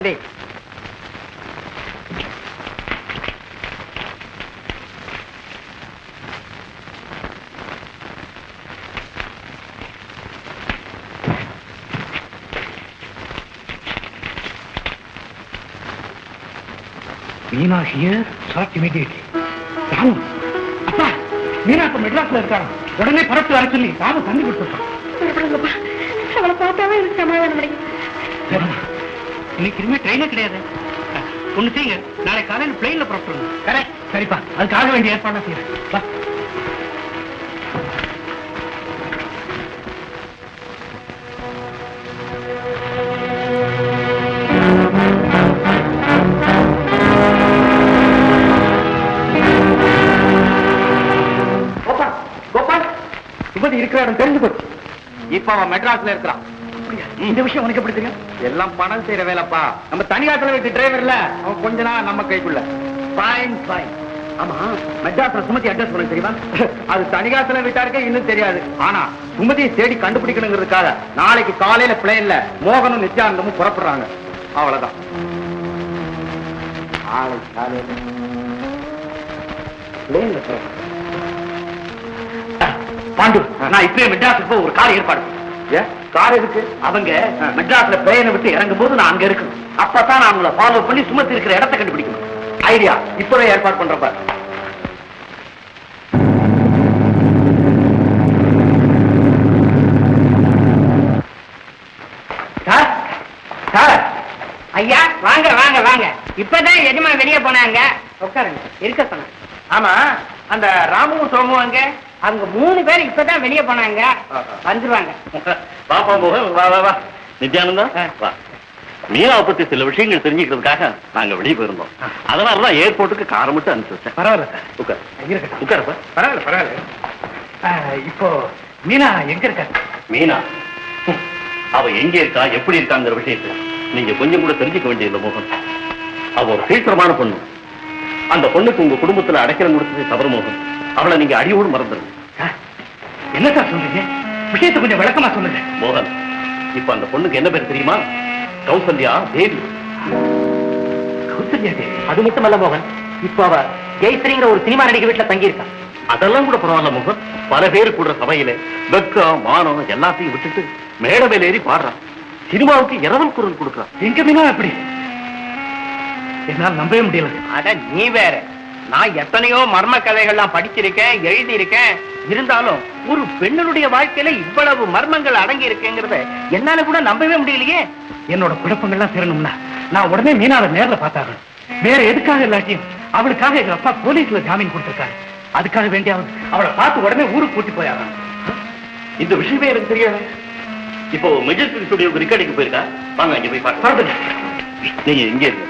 Meena here, start immediately. Ramu, அப்பா, மீனா இப்ப மெட்ராஸ்ல இருக்காங்க. உடனே பரப்பு வர சொல்லி ராமு தண்ணி கொடுத்துருக்கான். அவளை பார்த்தாவே எனக்கு சமாதானம் கிடைக்கும். இன்னைக்கு இனிமே ட்ரெயினே கிடையாது. ஒண்ணு செய்யுங்க, நாளை காலையில் பிளெயின்ல புறப்படணும். கரெக்ட். சரிப்பா, அதுக்காக வேண்டிய ஏற்பாடு செய்யறேன். இருக்கிற இடம் தெரிஞ்சு போச்சு. இப்ப அவன் மெட்ராஸ்ல இருக்கிறான். இந்த விஷயம் உனக்கு எப்படி தெரியும்? எல்லாம் பணம் செய்யற வேலைப்பா. நம்ம தனியாத்துல வீட்டு டிரைவர்ல அவன் கொஞ்ச நாள் நம்ம கைக்குள்ள. Fine fine. ஆமா, மெட்ராஸ்ல சுமதி அட்ரஸ் உனக்கு தெரியுமா? அது தனியாத்துல வீட்டாருக்கே இன்னும் தெரியாது. ஆனா சுமதியை தேடி கண்டுபிடிக்கணுங்கிறதுக்காக நாளைக்கு காலையில பிளேன்ல மோகனும் நித்யானந்தமும் புறப்படுறாங்க. அவ்வளவுதான். நாளைக்கு காலையில பிளேன்ல பாண்டு, நான் இப்பவே மெட்ராஸுக்கு ஒரு கார் ஏற்பாடு. கார் எதுக்கு? அவங்க மெட்ராஸ்ல பிளேனை விட்டு இறங்கும் போது நான் அங்க இருக்கணும். அப்பதான் நான் உங்களை ஃபாலோ பண்ணி சுமத்தி இருக்கிற இடத்தை கண்டுபிடிக்கணும். ஐடியா இப்பவே ஏற்பாடு பண்றப்ப. ஐயா, வாங்க வாங்க வாங்க. இப்பதான் எஜமா வெளியே போனாங்க. உட்காருங்க. இருக்க சொன்னாங்க. ஆமா, அந்த ராமுவும் சோமும் அங்க அவங்க 3 பேர் இப்பதான் வெளியே போனாங்க. வந்துருவாங்க. பாப்பா மோகன், வா வா வா. நித்யானந்தா, வா. மீனாவை பத்தி சில விஷயங்கள் தெரிஞ்சுக்கிறதுக்காக நாங்க வெளியே போயிருந்தோம். அதனாலதான் ஏர்போர்ட்டுக்கு காரை மட்டும் அனுப்பிச்சு வச்சேன். பரவாயில்ல சார். உட்கார் இருக்கட்டும். உட்கார சார். பரவாயில்ல பரவாயில்ல. இப்போ மீனா எங்க இருக்கா? மீனா அவ எங்க இருக்கா, எப்படி இருக்காங்கிற விஷயத்தை நீங்க கொஞ்சம் கூட தெரிஞ்சுக்க வேண்டியதில்லை மோகன். அவ ஒரு சீக்கிரமான பொண்ணு. அந்த பொண்ணுக்கு உங்க குடும்பத்துல அடைக்கலம் கொடுத்தது தவறு மோகன். அவளை நீங்க அடியோடு மறந்துருங்க. என்ன சார் சொல்றீங்க? விஷயத்தை கொஞ்சம் விளக்கமா சொல்லுங்க. மோகன், இப்ப அந்த பொண்ணுக்கு என்ன பேர் தெரியுமா? கௌசல்யா தேவி. கௌசல்யா தேவி? அது மட்டுமல்ல மோகன், இப்ப அவ ஜெயஸ்ரீங்கிற ஒரு சினிமா நடிகை வீட்டுல தங்கியிருக்கா. அதெல்லாம் கூட பரவாயில்ல மோகன். பல பேர் கூட சபையில வெக்கம் மானம் எல்லாத்தையும் விட்டுட்டு மேட மேல ஏறி பாடுறான். சினிமாவுக்கு இரவல் குரல் கொடுக்குறான். எங்க மீனா அப்படி? என்னால் நம்பவே முடியல. அட நீ வேற, நான் எத்தனையோ மர்ம கதைகள்லாம் படிச்சிருக்கேன், எழுதி இருக்கேன். இருந்தாலும் ஒரு பெண்ணுடைய வாழ்க்கையில இவ்வளவு மர்மங்கள் அடங்கி இருக்குங்கிறத என்னால கூட நம்பவே முடியலையே. என்னோட குழப்பங்கள்லாம் சேரணும்னா நான் உடனே மீனாவை நேர்ல பார்த்தாங்க. வேற எதுக்காக இல்லாட்டியும் அவளுக்காக எங்க அப்பா போலீஸ்ல ஜாமீன் கொடுத்திருக்காரு. அதுக்காக வேண்டியாவது அவளை பார்த்து உடனே ஊருக்கு கூட்டி போயாங்க. இந்த விஷயமே எனக்கு தெரியாது. இப்போ மெஜஸ்டிக் ஸ்டுடியோக்கு ரெக்கார்டிங் போயிருக்கா. வாங்க இங்க போய் பாருங்க. நீங்க இங்கே இருக்க.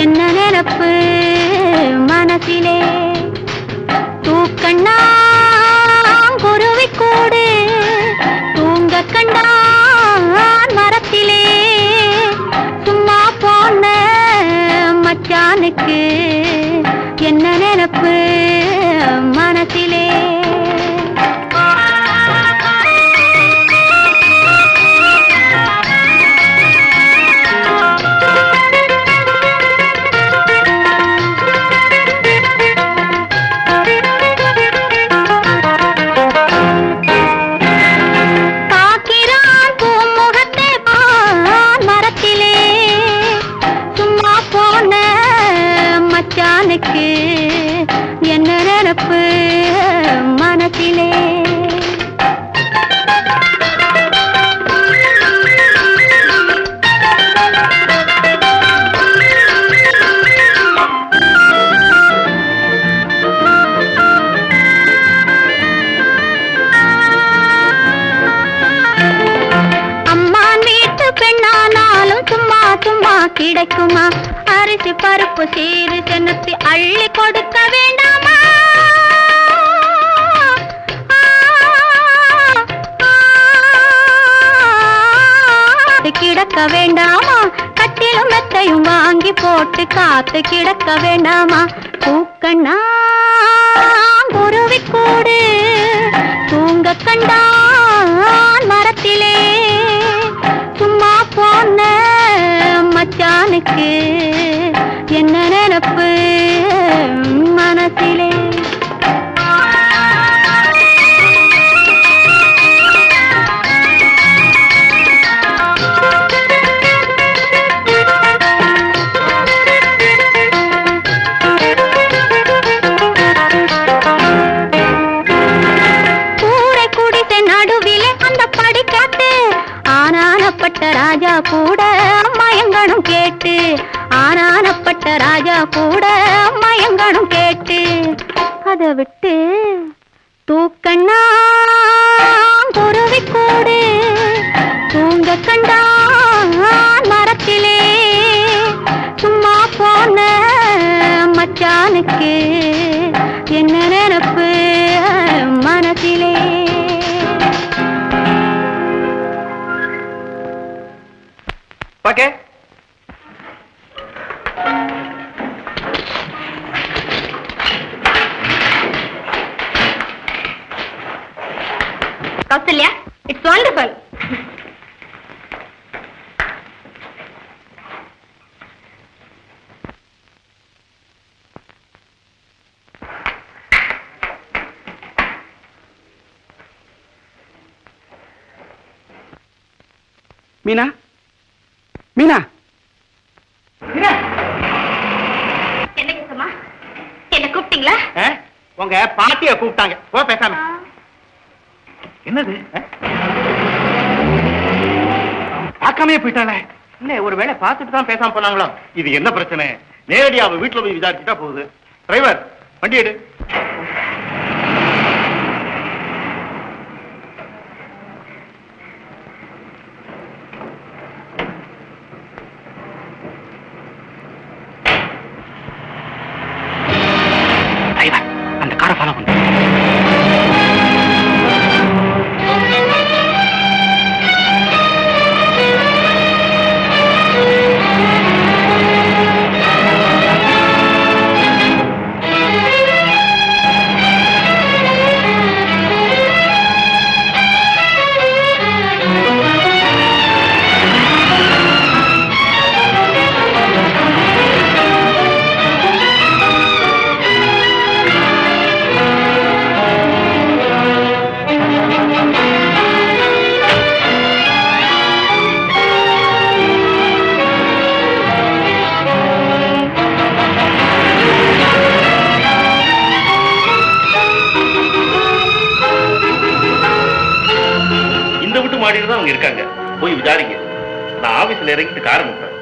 என்ன நினைப்பு மனசிலே தூக்கண்ணா குருவி கூடு தூங்க கண்டான் மரத்திலே சும்மா போன மச்சானுக்கு நினப்பு மனசிலே. என்ன நினப்பு மனசிலே. அம்மான் வீட்டு பெண்ணானாலும் சும்மா சும்மா கிடைக்குமா? அரிசி பருப்பு சீறு சென்னத்தி அள்ளி கொடுக்க வேண்டாமா? கிடக்க வேண்டாமா? கட்டிலும் மெத்தையும் வாங்கி போட்டு காத்து கிடக்க வேண்டாமா? பூக்கண்ணா குருவி கூடு தூங்க கண்டான் மரத்திலே. சும்மா போன மச்சானுக்கு என்ன நினப்பு மனசிலே. கூரை குடிசை நடுவிலே அந்த படிக்காட்டு ஆனானப்பட்ட ராஜா கூட மயங்கணும் கேட்டு. ஆனானப்பட்ட ராஜா கூட மயங்கணும் கேட்டு. அதை விட்டு தூக்கண்ணா குருவி கூடு தூங்க கண்டான் மரத்திலே. சும்மா போன மச்சானுக்கு என்ன நினப்பு மனசிலே. Okay Kausalya, it's wonderful. Meena, Meena, என்ன கேசமா? என்ன கூப்பிட்டீங்களா? உங்க பாட்டிய கூப்பிட்டாங்க. போ பேசாம. என்னது பார்க்காமே போயிட்டாளே? இல்ல ஒருவேளை பார்த்துட்டு தான் பேசாம போனாங்களோ? இது என்ன பிரச்சனை? நேரடியா அவ வீட்டுல போய் விசாரிச்சுட்டா போகுது. டிரைவர் வண்டி எடு. அந்த காரை ஃபாலோ பண்ணு. மாடியில தான் அவங்க இருக்காங்க. போய் விசாரிங்க. நான் ஆபீஸ்ல இறங்கிட்டு கார் அனுப்புறேன்.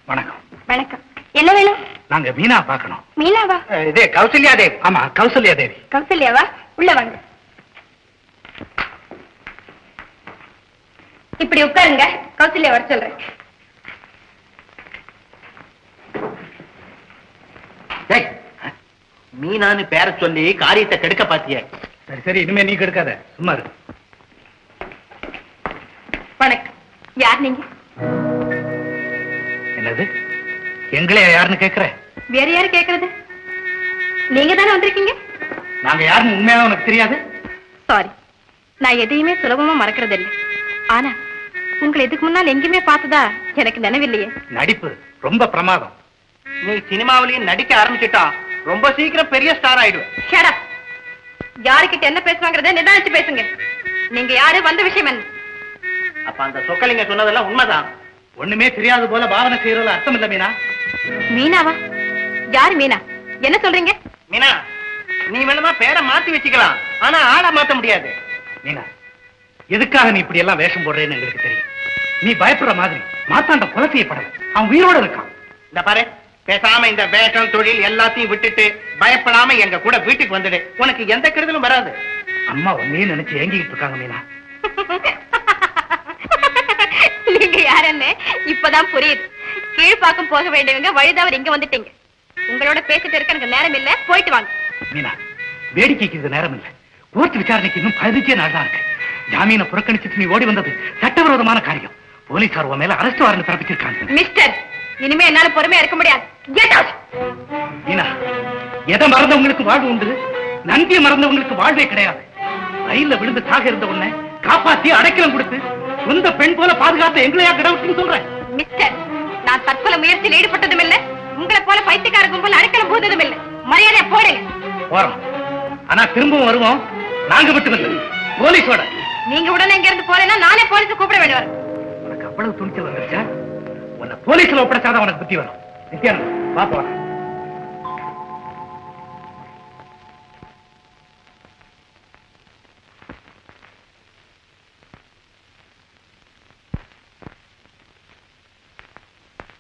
வணக்கம். வணக்கம். என்ன வேணும்? நாங்க மீனா பார்க்கணும். மீனாவா? இதே கௌசல்யா தேவி. ஆமா, கௌசல்யா தேவி. கௌசல்யாவா? உள்ள வாங்க. இப்படி உட்காருங்க, கௌசல்யா வர சொல்றேன். மீனான்னு பேர சொல்லி காரியத்தை கெடுக்க பாத்திய. சரி சரி, இனிமே நீ கெடுக்காத, சும்மா இரு. வணக்கம். யார் நீங்க? என்னது, எங்களே யாருன்னு கேக்குற? வேற யாரு கேக்குறது? நீங்க தானே வந்திருக்கீங்க. நாங்க யாருன்னு உண்மையாக உனக்கு தெரியாது? சாரி, நான் எதையுமே சுலபமா மறக்கிறது இல்லை. ஆனா உங்களை இதுக்கு முன்னால் எங்கேயுமே பார்த்ததா எனக்கு நினைவில்லையே. நடிப்பு ரொம்ப பிரமாதம். நீ சினிமாவிலையும் நடிக்க ஆரம்பிச்சுட்டா ரொம்ப சீக்கிரம் பெரிய ஸ்டார் ஆயிடுவேன். Shut up. யாருக்கிட்ட என்ன பேசுவாங்கிறத நிதானிச்சு பேசுங்க. நீங்க யாரு, வந்த விஷயம் என்ன? அப்ப அந்த சொக்கலிங்க சொன்னதெல்லாம் உண்மைதான். ஒண்ணுமே தெரியாது போல பாவனை செய்யறதுல அர்த்தம் இல்ல மீனா. மீனாவா? யாரு மீனா? என்ன சொல்றீங்க? மீனா, நீ வேணுமா பேரை மாத்தி வச்சுக்கலாம், ஆனா ஆளை மாத்த முடியாது. மீனா, எதுக்காக நீ இப்படி எல்லாம் வேஷம் போடுறேன்னு எங்களுக்கு தெரியும். நீ பயப்படுற மாதிரி மாத்தாண்ட கொலை செய்யப்படல, அவன் உயிரோட இருக்கான். இந்த பாரு, பேசாம இந்த வேஷம் தொழில் எல்லாத்தையும் விட்டுட்டு பயப்படாம எங்க கூட வீட்டுக்கு வந்துடு. உனக்கு எந்த கெடுதலும் வராது. அம்மா ஒன்னே நினைச்சு ஏங்கிட்டு இருக்காங்க மீனா. நீங்க யாருன்னு இப்பதான் புரியுது. கீழ்பாக்கம் போக வேண்டியவங்க வழிதவர் இங்க வந்துட்டீங்க. உங்களோட பேசிட்டு இருக்க எனக்கு நேரம் இல்ல, போயிட்டு வாங்க. மீனா, வேடிக்கைக்கு இது நேரம் இல்ல. கோர்ட் விசாரணைக்கு இன்னும் 15 நாள் தான் இருக்கு. ஜாமீனை புறக்கணிச்சுட்டு நீ ஓடி வந்தது சட்டவிரோதமான காரியம். போலீசார் உன் மேல அரெஸ்ட் வாரண்ட் பிறப்பிச்சிருக்காங்க. மிஸ்டர், இனிமே என்னால பொறுமையா இருக்க முடியாது. Get out. மீனா, எதை மறந்தவங்களுக்கு வாழ்வு உண்டு, நன்றியை மறந்தவங்களுக்கு வாழ்வே கிடையாது. ரயில்ல விழுந்து தாக இருந்த உன்னை காப்பாத்தி அடைக்கலம் கொடுத்து சொந்த பெண் போல பாதுகாத்த எங்களையா கிடவுன்னு சொல்றேன். மிஸ்டர், நான் தற்கொலை முயற்சியில் ஈடுபட்டதும் இல்ல, உங்களை போல பைத்தியக்கார கும்பல் அடைக்கலம் போததும் இல்ல. மரியாதையா போடுங்க. போறோம், ஆனா திரும்பவும் வருவோம். நாங்க மட்டும் இல்லை, போலீஸோட. நீங்க உடனே இங்க இருந்து போறேன்னா நானே போலீஸ் கூப்பிட வேண்டி வரும். உனக்கு அவ்வளவு துணிச்சல் வந்துருச்சா? உன்னை போலீஸ்ல ஒப்படைச்சாதான் உனக்கு புத்தி வரும். நித்யானந்த், வா போலாம்.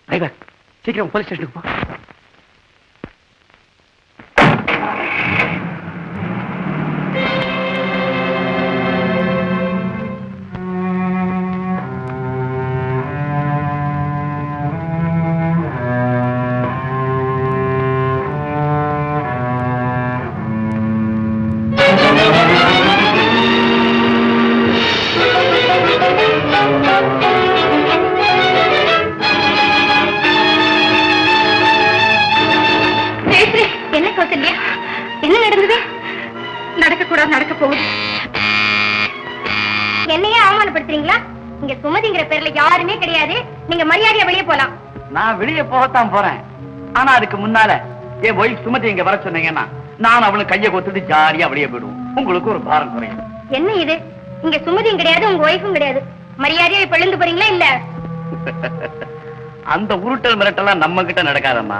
டிரைவர், சீக்கிரம் போலீஸ் ஸ்டேஷனுக்கு போ. என்ன கௌசல்யா, என்ன நடந்தது? நடக்க கூடாது, நடக்க போகுது. என்னையே அவமானப்படுத்துறீங்களா? இங்க சுமதிங்கிற பேர்ல யாருமே கிடையாது. நீங்க மரியாதையா வெளியே போலாம். நான் வெளியே போகத்தான் போறேன். ஆனா அதுக்கு முன்னால என் ஒய்ஃப் சுமதி இங்க வர சொன்னீங்கன்னா நான் அவளுக்கு கையை கொத்துட்டு ஜாலியா வெளியே போயிடுவோம். உங்களுக்கு ஒரு பாரம் குறையும். என்ன இது? இங்க சுமதியும் கிடையாது, உங்க ஒய்ஃபும் கிடையாது. மரியாதையா இப்ப எழுந்து போறீங்களா இல்ல? அந்த உருட்டல் மிரட்டெல்லாம் நம்ம கிட்ட நடக்காதம்மா.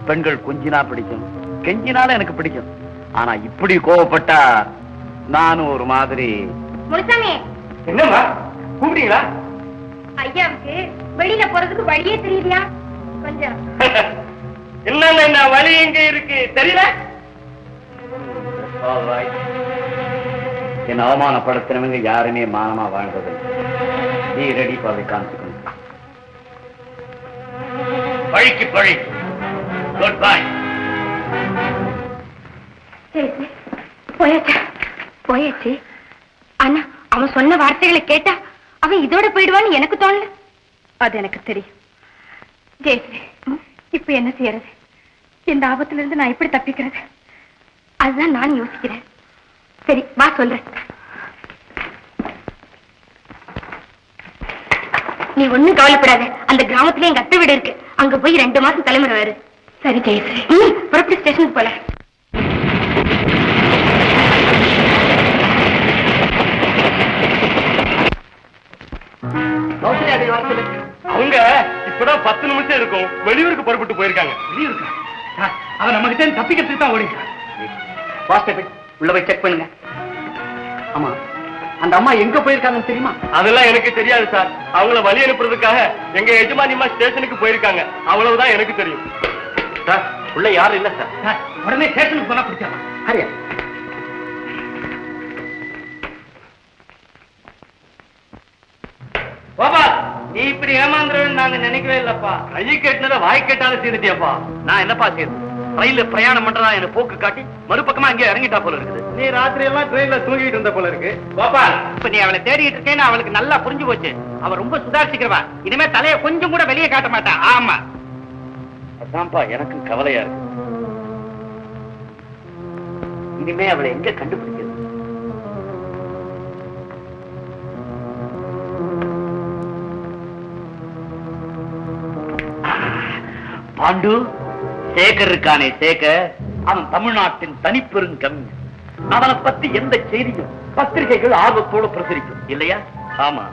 பெண்கள் கொஞ்சினா பிடிக்கும், கெஞ்சினாலும் எனக்கு பிடிக்கும். ஆனா இப்படி கோவப்பட்டா நானும் ஒரு மாதிரி. முனுசாமி, என்னம்மா கூப்பிட்டீங்களா? ஐயாவுக்கு வெளியில போறதுக்கு வழியே தெரியலையா? கொஞ்சம் என்ன வழி எங்க இருக்கு தெரியல. என்ன அவமானப்படுத்தினவங்க யாருமே மானமா வாழ்ந்தது. நீ ரெடி பாவை காமிச்சுக்கணும். பழிக்கு பழி. Good bye. போயாச்சு போயாச்சு. ஆனா அவன் சொன்ன வார்த்தைகளை கேட்டா அவன் இதோட போயிடுவான்னு எனக்கு தோணல. அது எனக்கு தெரியும். ஜெயஸ்ரீ, இப்ப என்ன செய்யறது? இந்த ஆபத்துல இருந்து நான் எப்படி தப்பிக்கிறது? அதுதான் நான் யோசிக்கிறேன். சரி வா சொல்றேன். நீ ஒண்ணும் கவலைப்படாத. அந்த கிராமத்துல எங்க அத்தை வீடு இருக்கு. அங்க போய் 2 மாசம் தலைமுறை வேறு. சரி ஜெயஸ்ரீ, புறப்பட்டு ஸ்டேஷனுக்கு போல. அவங்க இப்பதான் 10 நிமிஷம் இருக்கும் வெளியூருக்கு புறப்பட்டு போயிருக்காங்க. வெளியூருக்கு? அவன் நம்ம கிட்ட தப்பிக்கிறதுக்கு தான் ஓடிக்கிறான். உள்ள போய் செக் பண்ணுங்க. ஆமா, அந்த அம்மா எங்க போயிருக்காங்கன்னு தெரியுமா? அதெல்லாம் எனக்கு தெரியாது சார். அவங்கள வழி அனுப்புறதுக்காக எங்க எஜமானியம்மா ஸ்டேஷனுக்கு போயிருக்காங்க. அவ்வளவுதான் எனக்கு தெரியும் சார். உள்ள யாரும் இல்ல சார். உடனே ஸ்டேஷனுக்கு போனா பிடிச்சாங்க. ஹரியா, இப்படி ஏமாந்துருவேன்னு நாங்க நினைக்கவே இல்லப்பா. கை கட்டினத வாய் கட்டாலும் செய்துட்டியாப்பா. நான் என்னப்பா செய்யறது? ரயில்ல பிரயாணம் பண்றதா எனக்கு போக்கு காட்டி மறுபக்கமா அங்கே இறங்கிட்டா போல இருக்குது. நீ ராத்திரி எல்லாம் ட்ரெயின்ல தூங்கிட்டு இருந்த போல இருக்கு. கோபால், இப்ப நீ அவளை தேடிட்டு இருக்கேன்னு அவளுக்கு நல்லா புரிஞ்சு போச்சு. அவ ரொம்ப சுதாரிச்சுக்கிறவா. இனிமே தலைய கொஞ்சம் கூட வெளியே காட்ட மாட்டா. ஆமா, அதான்ப்பா எனக்கும் கவலையா இருக்கு. இனிமே அவளை எங்க கண்டுபிடிக்கிறது? பாண்டு, சேகர் இருக்கானே சேகர், அவன் தமிழ்நாட்டின் தனிப்பெரும் கவிஞன். அவனை பத்தி எந்த செய்தியும் பத்திரிகைகள் ஆர்வத்தோடு பிரசுரிக்கும் இல்லையா? ஆமா.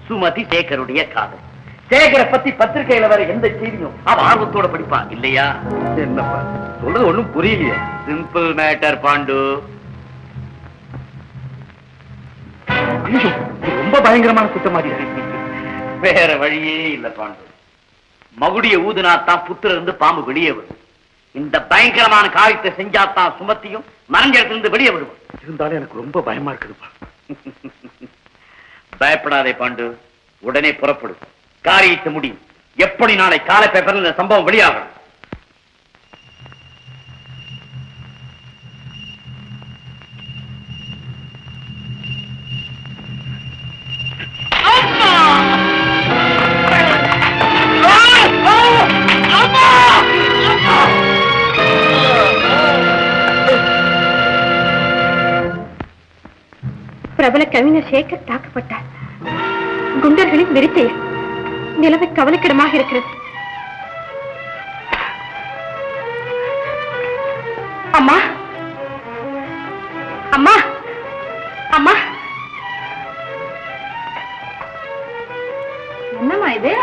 சுமதி சேகருடைய காதல். சேகரை பத்தி பத்திரிகையில வர எந்த செய்தியும் அவன் ஆர்வத்தோட படிப்பான் இல்லையா? என்னப்பா சொல்றது ஒண்ணும் புரியலையே. சிம்பிள் மேட்டர் பாண்டு. ஐயோ, இது ரொம்ப பயங்கரமான குற்றமாதி. வேற வழியே இல்ல பாண்டு. மகுடிய ஊதுனாத்தான் புத்துல இருந்து பாம்பு வெளியே வரும். இந்த பயங்கரமான காரியத்தை செஞ்சாத்தான் சுமத்தியும் மரஞ்சத்திலிருந்து வெளியே விடுவோம். இருந்தாலும் எனக்கு ரொம்ப பயமா இருக்குதுப்பா. பயப்படாதே பாண்டு, உடனே புறப்படும். காரியத்தை முடியும். எப்படி நாளை காலை பேப்பர்ல இந்த சம்பவம் வெளியாகும். பிரபல கவிஞர் சேகர் தாக்கப்பட்டார். குண்டர்களின் வெறித்தையில் நிலைமை கவலைக்கிடமாக இருக்கிறது. அம்மா, அம்மா, அம்மா, என்னம்மா இது?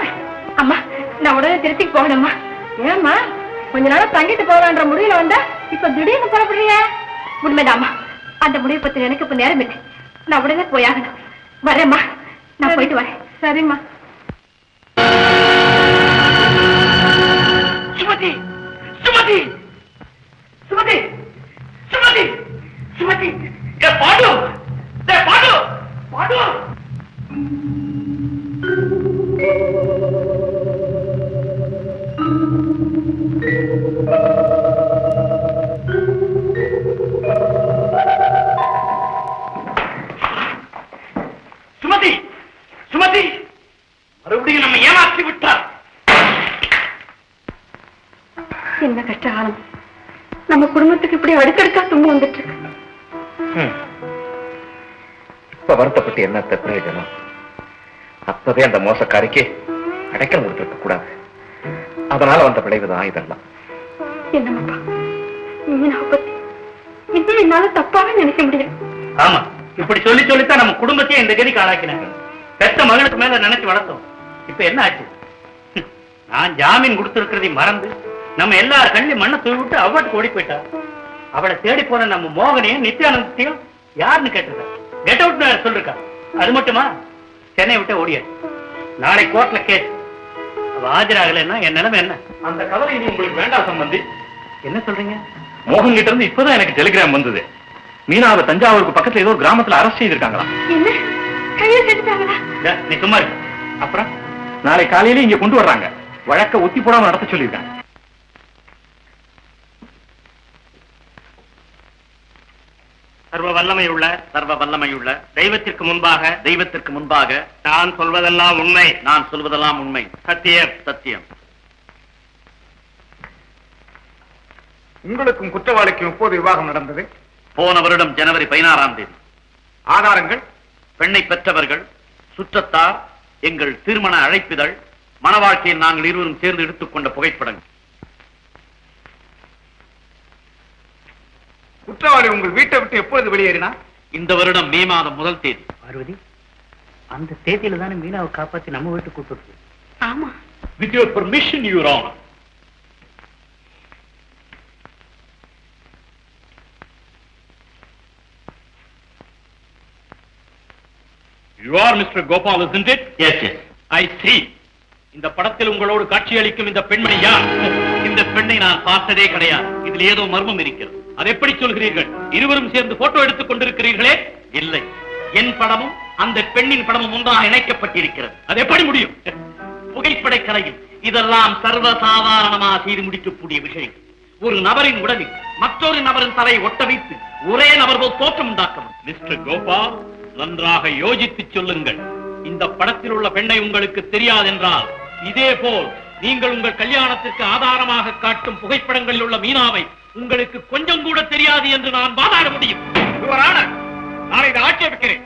அம்மா, நான் உடனே திருச்சிக்கு போகணும்மா. ஏம்மா, கொஞ்ச நாள் தங்கிட்டு போகலான்ற முடிவுல வந்தா இப்ப திடீர்னு புறப்படுறிய? உண்மைதாம்மா, அந்த முடிவு பத்தி எனக்கு இப்ப நேரம் இல்லை. நான் உடனே போயாகணும். வரேம்மா, நான் போயிட்டு வரேன். சரிம்மா. சுமதி, சுமதி, சுமதி, சுமதி, சுமதி, பாடு, பாடு, பாடு. சுமதி, சுமதி, மறுபடியும் நம்ம ஏமாற்றி விட்டார். என்ன கஷ்டகாலம். நம்ம குடும்பத்துக்கு இப்படி அடுக்கடுக்கா தும்பு வந்துட்டு இருக்கு. இப்ப வருத்தப்பட்டு என்ன பிரயோஜனம்? அப்பவே அந்த மோசக்காரிக்கு அடைக்கலம் கொடுத்திருக்க கூடாது. அதனால வந்த விளைவுதான் இதெல்லாம். என்னமாப்பா, மீனாவை பத்தி இன்னும் என்னால தப்பாக நினைக்க முடியும். ஆமா, இப்படி சொல்லி சொல்லித்தான் நம்ம குடும்பத்தையே இந்த கதிக்கு ஆளாக்கினாங்க. பெத்த மகளுக்கு மேல நினைச்சு வளர்த்தோம். இப்ப என்ன ஆச்சு? நான் ஜாமீன் கொடுத்திருக்கிறதை மறந்து நம்ம எல்லார் கண்ணிலும் மண்ணை தூவி விட்டு அவட்டுக்கு ஓடி போயிட்டா. அவளை தேடி போன நம்ம மோகனையும் நித்யானந்தையும் யாருன்னு கேட்டிருக்கா. கெட் அவுட் சொல்லிருக்கா. அது மட்டுமா, சென்னை விட்டு ஓடியாச்சு. நாளை கோர்ட்ல கேஸ். அவ ஆஜராகலைன்னா என் நிலைமை என்ன? அந்த கவலை இனி உங்களுக்கு வேண்டாம் சம்பந்தி. என்ன சொல்றீங்க? மோகன் கிட்ட இருந்து இப்பதான் எனக்கு டெலிகிராம் வந்தது. மீனாவை தஞ்சாவூருக்கு பக்கத்துல ஏதோ கிராமத்துல அரெஸ்ட் செய்திருக்காங்களா? என்ன கையில் கட்டுட்டாங்களா? நீ சும்மா இருக்கு. அப்புறம் நாளை காலையில இங்க கொண்டு வர்றாங்க. வழக்க ஒத்தி போடாம நடத்த சொல்லியிருக்காங்க. சர்வ வல்லமை உள்ள தெய்வத்திற்கு முன்பாக நான் சொல்வதெல்லாம் உண்மை, சத்தியம். உங்களுக்கும் குற்றவாளிக்கும் எப்போது விவாகம் நடந்தது? போன வருடம் ஜனவரி 16ஆம் தேதி. ஆதாரங்கள்? பெண்ணை பெற்றவர்கள், சுற்றத்தார், எங்கள் திருமண அழைப்பிதழ், மன வாழ்க்கையில் நாங்கள் இருவரும் சேர்ந்து எடுத்துக்கொண்ட புகைப்படங்கள். குற்றவாளி உங்கள் வீட்டை விட்டு எப்பொழுது வெளியேறினார்? இந்த வருடம் மே மாதம் 1 தேதி. பார்வதி, அந்த தேதியில தானே மீனாவை காப்பாத்தி நம்ம வீட்டுக்கு கூப்பிட்டு. ஆமா. With your permission, Your Honor. You are Mr. Gopal, isn't it? Yes, yes. I see. இந்த படத்தில் உங்களோடு காட்சியளிக்கும் இந்த பெண்மணி யார்? இந்த பெண்ணை நான் பார்த்ததே கிடையாது. இதில் ஏதோ மர்மம் இருக்கிறது. அதை எப்படி சொல்கிறீர்கள்? இருவரும் சேர்ந்து போட்டோ எடுத்துக் கொண்டிருக்கிறீர்களே? இல்லை, என் படமும் அந்த பெண்ணின் படமும் ஒன்றாக இணைக்கப்பட்டிருக்கிறது. அது எப்படி முடியும்? புகைப்பட கலையில் இதெல்லாம் சர்வசாதாரணமாக செய்து முடிக்கக்கூடிய விஷயம். ஒரு நபரின் உடலில் மற்றொரு நபரின் தலை ஒட்ட வைத்து ஒரே நபர் போல் தோற்றம் உண்டாக்கும். மிஸ்டர் கோபால், நன்றாக யோசித்து சொல்லுங்கள். இந்த படத்தில் உள்ள பெண்ணை உங்களுக்கு தெரியாதென்றால், இதே போல் நீங்கள் உங்கள் கல்யாணத்திற்கு ஆதாரமாக காட்டும் புகைப்படங்களில் உள்ள மீனாவை உங்களுக்கு கொஞ்சம் கூட தெரியாது என்று நான் வாதாட முடியும். நான் இதை ஆட்சேபிக்கிறேன்.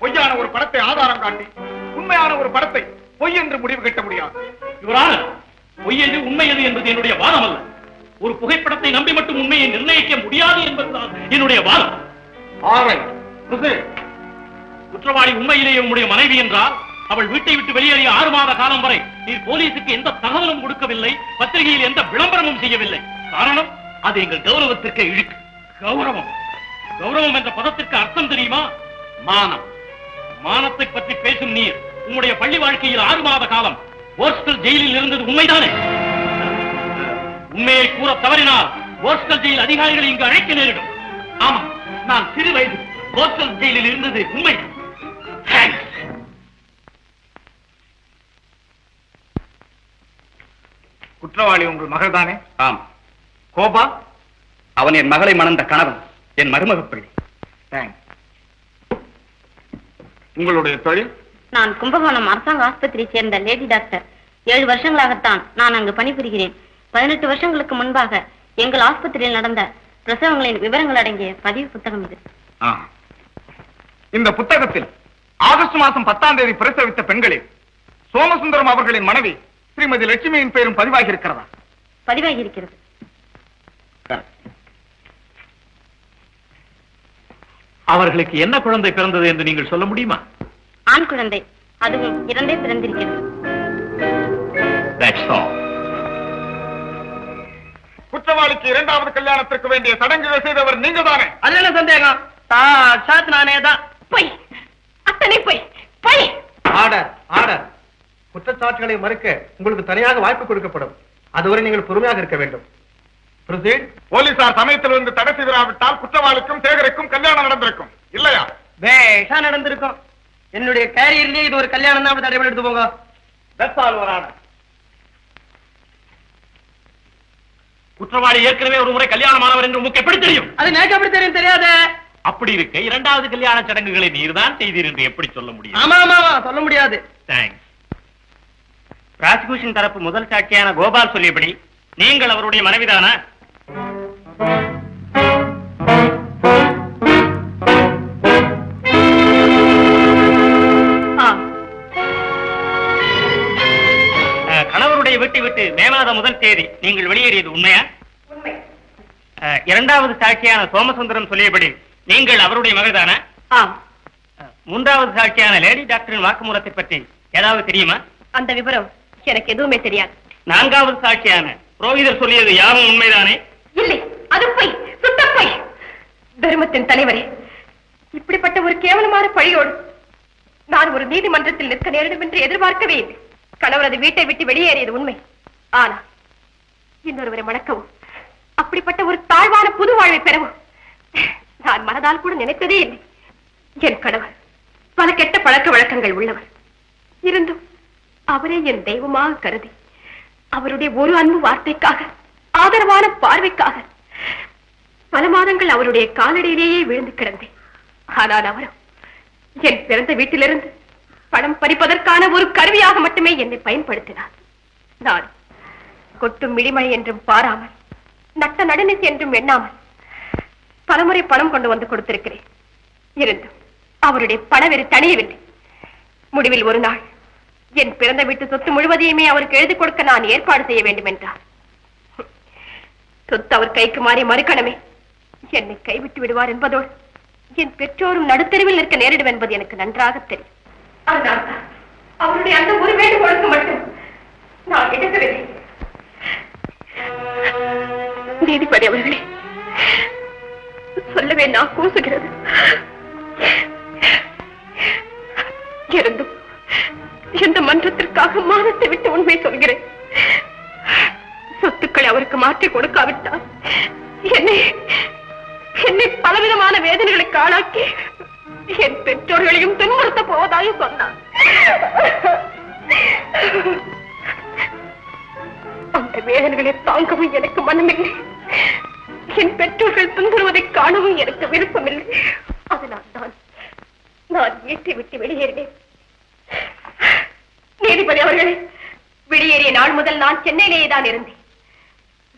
பொய்யான ஒரு படத்தை ஆதாரம் காட்டி உண்மையான ஒரு படத்தை பொய் என்று முடிவு கட்ட முடியாது. இவரான பொய் எது உண்மை எது என்பது என்னுடைய வாதம் அல்ல. ஒரு புகைப்படத்தை நம்பி மட்டும் உண்மையை நிர்ணயிக்க முடியாது என்பதுதான் என்னுடைய வாதம். குற்றவாளி உண்மையிலேயே உங்களுடைய மனைவி என்றால், அவள் வீட்டை விட்டு வெளியேறிய 6 மாத காலம் வரை நீர் போலீசுக்கு எந்த தகவலும் கொடுக்கவில்லை, பத்திரிகையில் எந்த விளம்பரமும் செய்யவில்லை. காரணம், அது எங்கள் கௌரவத்திற்கு இழுக்கு. கௌரவம் கௌரவம் என்ற பதத்திற்கு அர்த்தம் தெரியுமா? மானம். மானத்தை பற்றி பேசும் நீர் உங்களுடைய பள்ளி வாழ்க்கையில் 6 மாத காலம் போஸ்டல் ஜெயிலில் இருந்தது உண்மைதானே? உண்மையை கூற தவறினால் போஸ்டல் ஜெயில் அதிகாரிகளை இங்கு அழைக்க நேரிடும். ஆமா, நான் சிறு வயது போஸ்டல் ஜெயிலில் இருந்தது உண்மை. குற்றவாளி உங்கள் மகள் தானே? ஆம். கோபா? அவன் என் மகளை மணந்த கணவன், என் மருமக பிள்ளை. உங்களுடைய தொழில்? நான் கும்பகோணம் அரசாங்க ஆஸ்பத்திரியை சேர்ந்த லேடி டாக்டர். 7 வருஷங்களாகத்தான் நான் அங்கு பணிபுரிகிறேன். 18 வருஷங்களுக்கு முன்பாக எங்கள் ஆஸ்பத்திரியில் நடந்த பிரசவங்களின் விவரங்கள் அடங்கிய பதிவு புத்தகம் இது. இந்த புத்தகத்தில் ஆகஸ்ட் மாதம் 10ஆம் தேதி பிரசவித்த பெண்களில் சோமசுந்தரம் அவர்களின் மனைவி ஸ்ரீமதி லட்சுமியின் பெயரும் பதிவாகி இருக்கிறதா? பதிவாகி இருக்கிறது. அவர்களுக்கு என்ன குழந்தை பிறந்தது என்று நீங்கள் சொல்ல முடியுமா? ஆண் குழந்தை, அதுவும் 2 பிறந்திருக்கிறது. குற்றவாளிக்கு 2வது கல்யாணத்திற்கு வேண்டிய சடங்குகள் செய்தவர் நீங்க தானே? அதுல என்ன சந்தேகம்? சாத் நானே தான். பொய், அத்தனை பொய், பொய். Order, order. குற்றச்சாட்டுகளை மறுக்க உங்களுக்கு தனியாக வாய்ப்பு கொடுக்கப்படும். அதுவரை நீங்கள் பொறுமையாக இருக்க வேண்டும். போலீசார் சமயத்தில் வந்து தடை செய்திராவிட்டால் குற்றவாளிக்கும் சேகருக்கும் கல்யாணம் நடந்திருக்கும் இல்லையா? பேஷா நடந்திருக்கும். என்னுடைய கேரியர்லயே இது ஒரு கல்யாணம் தான். தடை எடுத்து போங்க. குற்றவாளி ஏற்கனவே ஒரு முறை கல்யாணமானவர் என்று உங்களுக்கு எப்படி தெரியும்? அது எனக்கு எப்படி தெரியும்? தெரியாது. அப்படி இருக்க 2வது கல்யாண சடங்குகளை நீர்தான் செய்தீர் என்று எப்படி சொல்ல முடியும்? ஆமா ஆமா சொல்ல முடியாது. தேங்க்ஸ். பிராசிகியூஷன் தரப்பு முதல் சாட்சியான கோபால் சொல்லியபடி நீங்கள் அவருடைய மனைவிதானா? கணவருடைய வீட்டை விட்டு மே மாதம் 1 தேதி நீங்கள் வெளியேறியது உண்மையா? உண்மை. 2வது சாட்சியான சோமசுந்தரம் சொல்லியபடி நீங்கள் அவருடைய மகள்தானா? ஆம். 3வது சாட்சியான லேடி டாக்டரின் வாக்குமூலத்தை பற்றி ஏதாவது தெரியுமா? அந்த விவரம் எனக்கு எதுவுமே தெரியாது. 4வது சாட்சியான புரோகிதர் சொல்லியது யாரும் உண்மைதானே? இல்லை, அது பொய், சுத்த பொய். தர்மத்தின் தலைவரே, இப்படிப்பட்ட ஒரு கேவலமான பழியோடு நான் ஒரு நீதிமன்றத்தில் நிற்க நேரிடும் என்று எதிர்பார்க்கவே இல்லை. கணவரது வீட்டை விட்டு வெளியேறியது உண்மை. ஆனா இன்னொருவரை மணக்கவும், அப்படிப்பட்ட ஒரு தாழ்வான புது வாழ்வை பெறவும் நான் மனதால் கூட நினைத்ததே இல்லை. என் கணவர் பல கெட்ட பழக்க வழக்கங்கள் உள்ளவர். இருந்தும் அவரே என் தெய்வமாக கருதி அவருடைய ஒரு அன்பு வார்த்தைக்காக, ஆதரவான பார்வைக்காக பல மாதங்கள் அவருடைய காலடியிலேயே விழுந்து கிடந்தேன். ஆனால் அவரும் என் பிறந்த வீட்டிலிருந்து பணம் பறிப்பதற்கான ஒரு கருவியாக மட்டுமே என்னை பயன்படுத்தினார். நான் கொட்டும் மிடிமழை என்றும் பாராமல், நட்ட நடுநிசி என்றும் எண்ணாமல் பலமுறை பணம் கொண்டு வந்து கொடுத்திருக்கிறேன். இருந்தும் அவருடைய பணவெறி தணியவில்லை. முடிவில் ஒரு நாள் என் பிறந்த வீட்டு சொத்து முழுவதையுமே அவருக்கு எழுதி கொடுக்க நான் ஏற்பாடு செய்ய வேண்டும் என்றார். சொத்து அவர் கைக்கு மாறி மறுக்கணமே என்னை கைவிட்டு விடுவார் என்பதோடு என் பெற்றோரும் நடுத்தெருவில் நிற்க நேரிடும் என்பது எனக்கு நன்றாக தெரியும். அதனால் அவருடைய அந்த ஒரு வேண்டுகோளுக்கு மட்டும் நான் எடுக்கவில்லை. நீதிபதி அவர்களே, சொல்லவே நான் கூசுகிறது. இருந்தும் இந்த மன்றத்திற்காக மானத்தை விட்டு உண்மை சொல்கிறேன். சொத்துக்களை அவருக்கு மாற்றி கொடுக்காவிட்டால் என்னை பலவிதமான வேதனைகளுக்கு ஆளாக்கி என் பெற்றோர்களையும் துன்புறுத்த சோதாயும் சொன்னான். அந்த வேதனைகளை தாங்கவும் எனக்கு மனமில்லை. என் பெற்றோர்கள் துன்புறுவதை காணவும் எனக்கு விருப்பமில்லை. அதனால் தான் நான் வீட்டை விட்டு வெளியேறினேன். நீதிபதி அவர்களே, வெளியேறிய நாள் முதல் நான் சென்னையிலேயே தான் இருந்தேன்.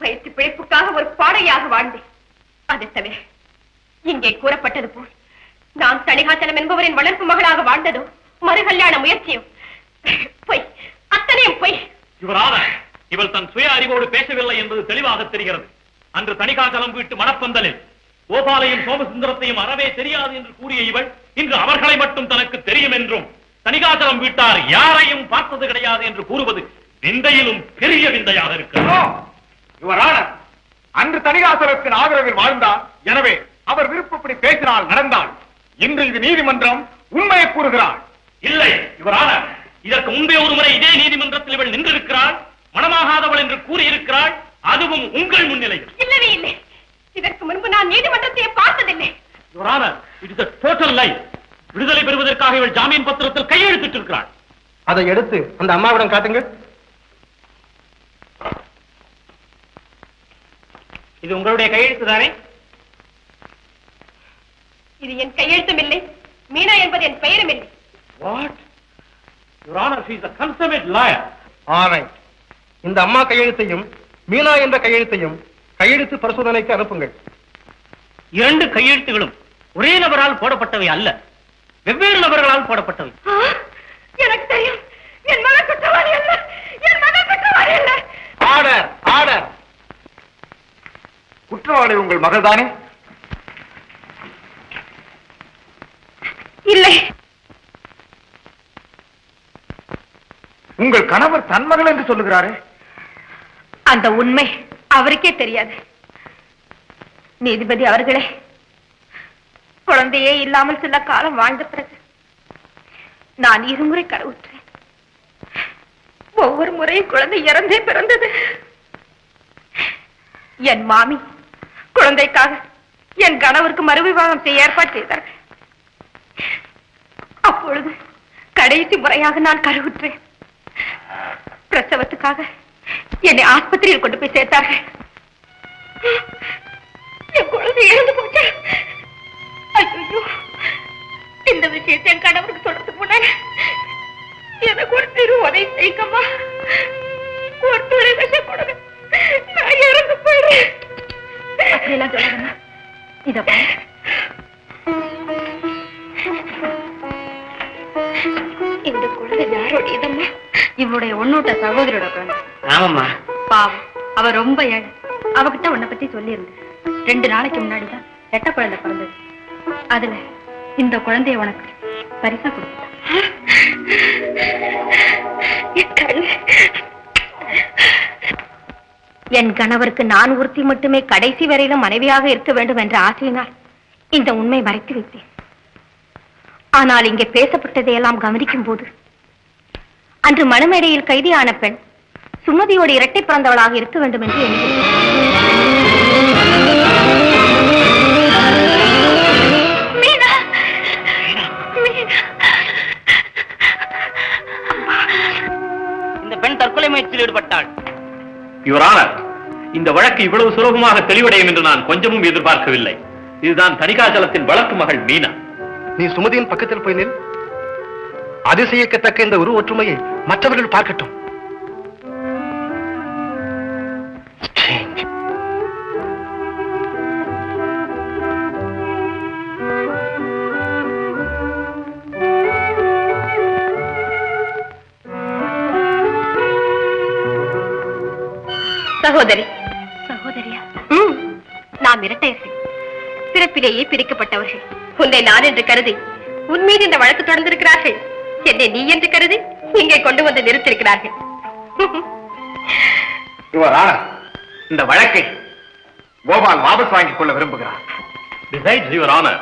வயிற்று பிழைப்புக்காக ஒரு பாடையாக வாழ்ந்தேன். அதை தவிர இங்கே கூறப்பட்டது போல் நான் தணிகாச்சலம் என்பவரின் வளர்ப்பு மகளாக வாழ்ந்ததோ மறு கல்யாண முயற்சியும் பொய், அத்தனையும் பொய். இவள் தன் சுய அறிவோடு பேசவில்லை என்பது தெளிவாக தெரிகிறது. அன்று தணிகாச்சலம் வீட்டு மணப்பந்தலில் கோபாலையும் சோமசுந்தரத்தையும் அறவே தெரியாது என்று கூறிய இவள் இன்று அவர்களை மட்டும் தனக்கு தெரியும் என்றும் தணிகாச்சலம் வீட்டார் யாரையும் பார்த்தது கிடையாது என்று கூறுவது விந்தையிலும் பெரிய விந்தையாக இருக்கிறது. அன்று தணிகாசலத்தின் ஆதரவில் வாழ்ந்தார். எனவே அவர் விருப்பப்படி பேசினால் நடந்தால். இன்று இது நீதிமன்றம் உண்மையை கூறுகிறார். இல்லை யுவரான, இதற்கு முன்பே ஒரு முறை இதே நீதிமன்றத்தில் இவள் நின்றிருக்கிறாள், மனமாகாதவள் என்று கூறியிருக்கிறாள், அதுவும் உங்கள் முன்னிலையில். இல்லவே இல்லை. இதற்கு முன்பு நான் நீதிமன்றத்தை பார்த்ததில்லை. Your honour, it is a total lie. விடுதலை பெறுவதற்காக இவள் ஜாமீன் பத்திரத்தில் கையெழுத்திட்டிருக்கிறாள். அதை எடுத்து அந்த அம்மாவிடம் காட்டுங்கள். இது உங்களுடைய கையெழுத்து தானே? இது என் கையெழுத்தும் இல்லை, மீனா என்பது என் பெயரும் இல்லை. What? Your Honor, she is a consummate liar. Alright. இந்த அம்மா கையெழுத்தையும் மீனா என்ற கையெழுத்தையும் கையெழுத்து பரிசோதனைக்கு அனுப்புங்கள். இரண்டு கையெழுத்துகளும் ஒரே நபரால் போடப்பட்டவை அல்ல, வெவ்வேறு நபர்களால் போடப்பட்டவை. எனக்கு தெரியும், என் மகன் குற்றவாளி அல்ல, என் மகன் குற்றவாளி அல்ல. Order, order. குற்றவாளி உங்கள் மகள் தானே? இல்லை. உங்கள் கணவர் தன் மகள் என்று சொல்லுகிறாரே? அந்த உண்மை அவருக்கே தெரியாது. நீதிபதி அவர்களே, குழந்தையே இல்லாமல் சில காலம் வாழ்ந்த பிறகு நான் இருமுறை கருவுற்றேன். ஒவ்வொரு முறையும் குழந்தை இறந்தே பிறந்தது. என் மாமி குழந்தைக்காக என் கணவருக்கு மறுவிவாகம் செய்ய ஏற்பாடு செய்தார்கள். அப்பொழுது கடைசி முறையாக நான் கருவுற்றேன். பிரசவத்துக்காக என்னை ஆஸ்பத்திரியில் கொண்டு போய் சேர்த்தார்கள். என் குழந்தை இறந்து போச்சு. ஐயோ, இந்த விஷயத்தை என் கணவருக்கு சொல்றதுக்கு முன்னாடி எனக்கு ஒரு திரு உதவி செய்யுங்கம்மா. ஒரு துளை விஷம் கொடுங்க, நான் இறந்து போயிடுறேன். அப்படியெல்லாம் சொல்லுங்கம்மா. இத பாரு, இந்த குழந்தை யாரோடையதம்மா? இவருடைய ஒன்னூட்ட சகோதரோட குழந்தை. ஆமாம்மா. பாவம், அவ ரொம்ப ஏழை. அவகிட்ட உன்னை பத்தி சொல்லி இருந்தேன். 2 நாளைக்கு முன்னாடிதான் ரெட்ட குழந்தை பிறந்தது. அதுல இந்த குழந்தைய உனக்கு பரிசா கொடுத்தா. என் கணவருக்கு நான் ஒருத்தி மட்டுமே கடைசி வரையிலும் மனைவியாக இருக்க வேண்டும் என்ற ஆசையினால் இந்த உண்மை மறைத்து வைத்தேன். ஆனால் இங்கே பேசப்பட்டதையெல்லாம் கவனிக்கும் போது அன்று மணமேடையில் கைதியான பெண் சுமதியோடு இரட்டை பிறந்தவளாக இருக்க வேண்டும் என்று எண்ணுகிறேன். இந்த பெண் தற்கொலை முயற்சியில் ஈடுபட்டாள். Your Honor, இந்த வழக்கு இவ்வளவு சுலபமாக தெளிவடையும் என்று நான் கொஞ்சமும் எதிர்பார்க்கவில்லை. இதுதான் தணிகாச்சலத்தின் வளர்ப்பு மகள் மீனா. நீ சுமதியின் பக்கத்தில் போய் நில். அதிசயிக்கத்தக்க இந்த உருவ ஒற்றுமையை மற்றவர்கள் பார்க்கட்டும். சகோதரி. சகோதரியா? நாம் இரட்டையர்கள், பிறப்பிலேயே பிரிக்கப்பட்டவர்கள். உன்னை நான் என்று கருதி உன் மீது இந்த வழக்கு தொடர்ந்திருக்கிறார்கள். என்னை நீ என்று கருதி இங்கே கொண்டு வந்து நிறுத்திருக்கிறார்கள். இந்த வழக்கை கோபால் வாபஸ் வாங்கிக் கொள்ள விரும்புகிறார். Besides, Your Honor,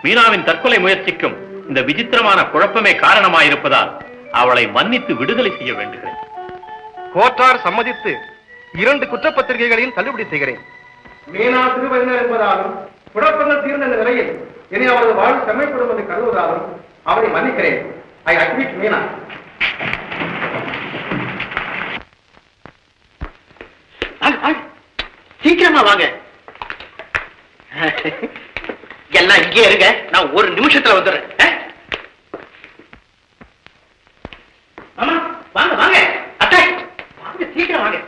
மீனாவின் தற்கொலை முயற்சிக்கும் இந்த விசித்திரமான குழப்பமே காரணமாயிருப்பதால் அவளை மன்னித்து விடுதலை செய்ய வேண்டுகிறேன். கோர்ட்டார் சம்மதித்து 2 குற்றப்பத்திரிகைகளையும் தள்ளுபடி செய்கிறேன். மீனா சிறுவயதினர் என்பதாலும் குழப்பங்கள் தீர்ந்த நிலையில் இனி அவரது வாழ்வு செம்மைப்படும் என்று கருதுவதாலும் அவரை மன்னிக்கிறேன். ஐ அட்மிட் மீனா. சீக்கிரமா வாங்க. எல்லாம் இங்கே இருங்க, நான் ஒரு நிமிஷத்துல வந்துடுறேன். மாமா வாங்க வாங்க. அத்தை வாங்க, சீக்கிரம் வாங்க.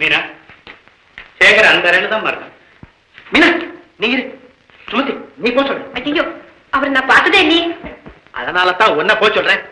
மீனா, சேகர் அந்த ரெண்டு தான் பாருங்க. மீனா நீ இரு. சுமதி நீ போ சொல்ற. ஐயோ, அவர் நான் பார்த்ததே நீ. அதனால தான் ஒன்ன போ சொல்றேன்.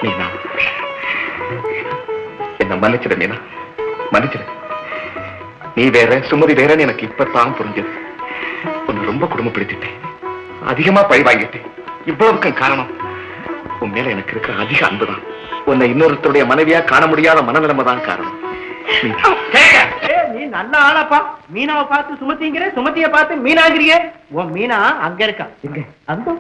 மீனா, என்ன மன்னிச்சிட மீனா, மன்னிச்சிட. நீ வேற சுமதி வேறன்னு எனக்கு இப்பதான் புரிஞ்சது. உன்னை ரொம்ப குடும்பப்படுத்திட்டேன், அதிகமா பழி வாங்கிட்டேன். இவ்வளவுக்கும் காரணம் உன் மேல எனக்கு இருக்கிற அதிக அன்புதான். உன்னை இன்னொருத்தருடைய மனைவியா காண முடியாத மனநிலைமை தான் காரணம். நீ நல்ல ஆளாப்பா. மீனாவை பார்த்து சுமத்திங்கிற, சுமத்திய பார்த்து மீனாகிறிய. உன் மீனா அங்க இருக்கா. எங்க? அந்த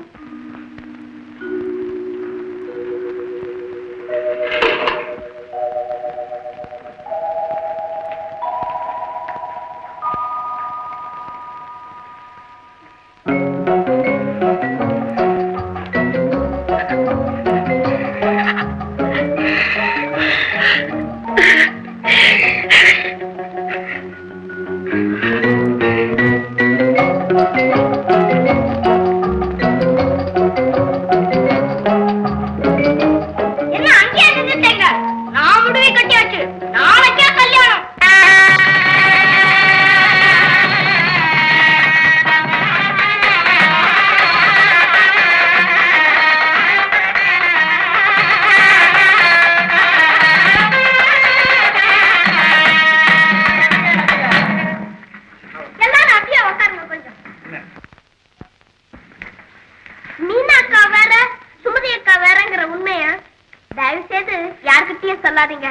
தயவு செய்து யாருக்கிட்டயும் சொல்லாதீங்க.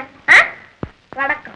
வணக்கம்.